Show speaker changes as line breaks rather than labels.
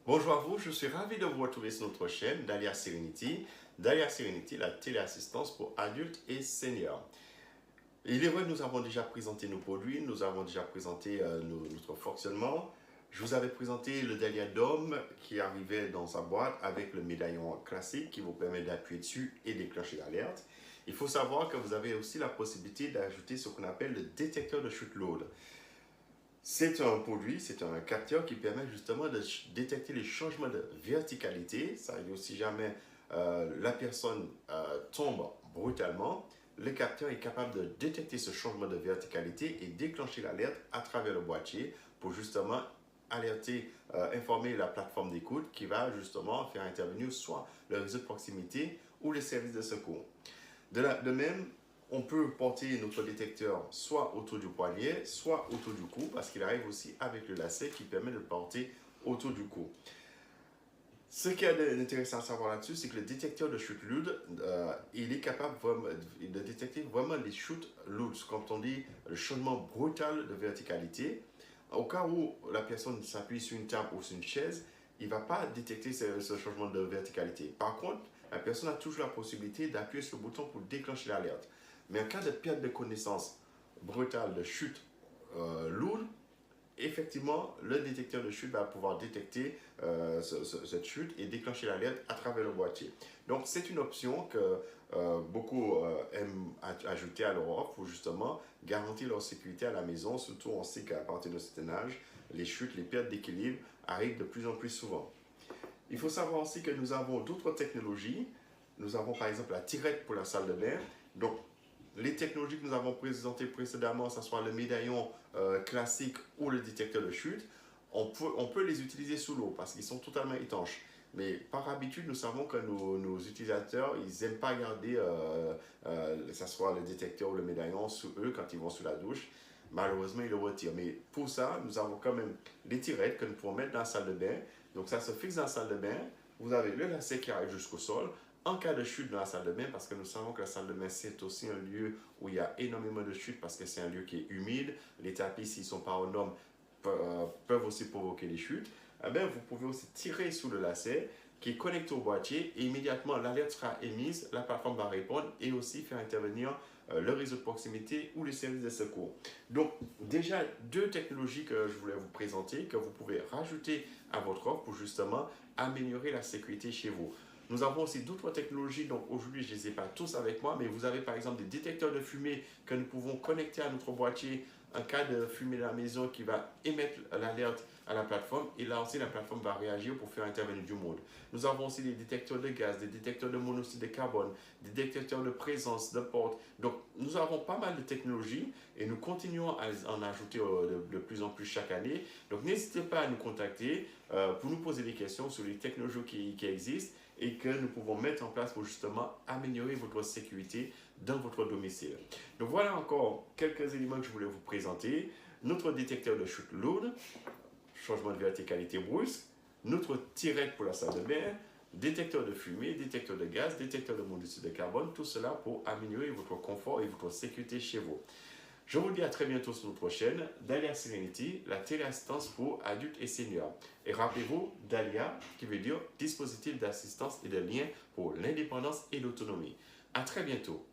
Bonjour à vous, je suis ravi de vous retrouver sur notre chaîne Dahlia Serenity. Dahlia Serenity, la téléassistance pour adultes et seniors. Il est vrai, nous avons déjà présenté nos produits, nous avons déjà présenté notre fonctionnement. Je vous avais présenté le Dahlia Dome qui arrivait dans sa boîte avec le médaillon classique qui vous permet d'appuyer dessus et déclencher l'alerte. Il faut savoir que vous avez aussi la possibilité d'ajouter ce qu'on appelle le détecteur de chute lourde. C'est un produit, c'est un capteur qui permet justement de détecter les changements de verticalité. Ça veut dire si jamais la personne tombe brutalement, le capteur est capable de détecter ce changement de verticalité et déclencher l'alerte à travers le boîtier pour justement alerter, informer la plateforme d'écoute qui va justement faire intervenir soit le réseau de proximité ou les services de secours. De même, on peut porter notre détecteur soit autour du poignet, soit autour du cou, parce qu'il arrive aussi avec le lacet qui permet de le porter autour du cou. Ce qui est intéressant à savoir là-dessus, c'est que le détecteur de chute lourde, il est capable de détecter vraiment les chutes lourdes, quand on dit le changement brutal de verticalité. Au cas où la personne s'appuie sur une table ou sur une chaise, il ne va pas détecter ce changement de verticalité. Par contre, la personne a toujours la possibilité d'appuyer sur le bouton pour déclencher l'alerte. Mais en cas de perte de connaissance brutale, de chute lourde, effectivement, le détecteur de chute va pouvoir détecter cette chute et déclencher l'alerte à travers le boîtier. Donc, c'est une option que beaucoup aiment ajouter à leur offre pour justement garantir leur sécurité à la maison. Surtout, on sait qu'à partir d'un certain âge, les chutes, les pertes d'équilibre arrivent de plus en plus souvent. Il faut savoir aussi que nous avons d'autres technologies. Nous avons par exemple la tirette pour la salle de bain. Donc, les technologies que nous avons présentées précédemment, que ce soit le médaillon classique ou le détecteur de chute, on peut les utiliser sous l'eau parce qu'ils sont totalement étanches. Mais par habitude, nous savons que nos utilisateurs, ils n'aiment pas garder, que ce soit le détecteur ou le médaillon sous eux quand ils vont sous la douche. Malheureusement, ils le retirent. Mais pour ça, nous avons quand même les tirettes que nous pouvons mettre dans la salle de bain. Donc ça se fixe dans la salle de bain. Vous avez le lacet qui arrive jusqu'au sol. En cas de chute dans la salle de bain, parce que nous savons que la salle de bain, c'est aussi un lieu où il y a énormément de chutes parce que c'est un lieu qui est humide. Les tapis, s'ils ne sont pas aux normes, peuvent aussi provoquer des chutes. Eh bien, vous pouvez aussi tirer sous le lacet qui est connecté au boîtier et immédiatement l'alerte sera émise, la plateforme va répondre et aussi faire intervenir le réseau de proximité ou les services de secours. Donc, déjà, deux technologies que je voulais vous présenter, que vous pouvez rajouter à votre offre pour justement améliorer la sécurité chez vous. Nous avons aussi d'autres technologies, donc aujourd'hui je ne les ai pas tous avec moi, mais vous avez par exemple des détecteurs de fumée que nous pouvons connecter à notre boîtier en cas de fumée dans la maison qui va émettre l'alerte à la plateforme et là aussi la plateforme va réagir pour faire intervenir du monde. Nous avons aussi des détecteurs de gaz, des détecteurs de monoxyde de carbone, des détecteurs de présence, de porte. Donc nous avons pas mal de technologies et nous continuons à en ajouter de plus en plus chaque année. Donc n'hésitez pas à nous contacter pour nous poser des questions sur les technologies qui existent et que nous pouvons mettre en place pour justement améliorer votre sécurité dans votre domicile. Donc voilà encore quelques éléments que je voulais vous présenter. Notre détecteur de chute lourde, changement de verticalité brusque, notre tirette pour la salle de bain, détecteur de fumée, détecteur de gaz, détecteur de monoxyde de carbone, tout cela pour améliorer votre confort et votre sécurité chez vous. Je vous dis à très bientôt sur notre chaîne, Dahlia Serenity, la téléassistance pour adultes et seniors. Et rappelez-vous, Dahlia, qui veut dire dispositif d'assistance et de lien pour l'indépendance et l'autonomie. À très bientôt.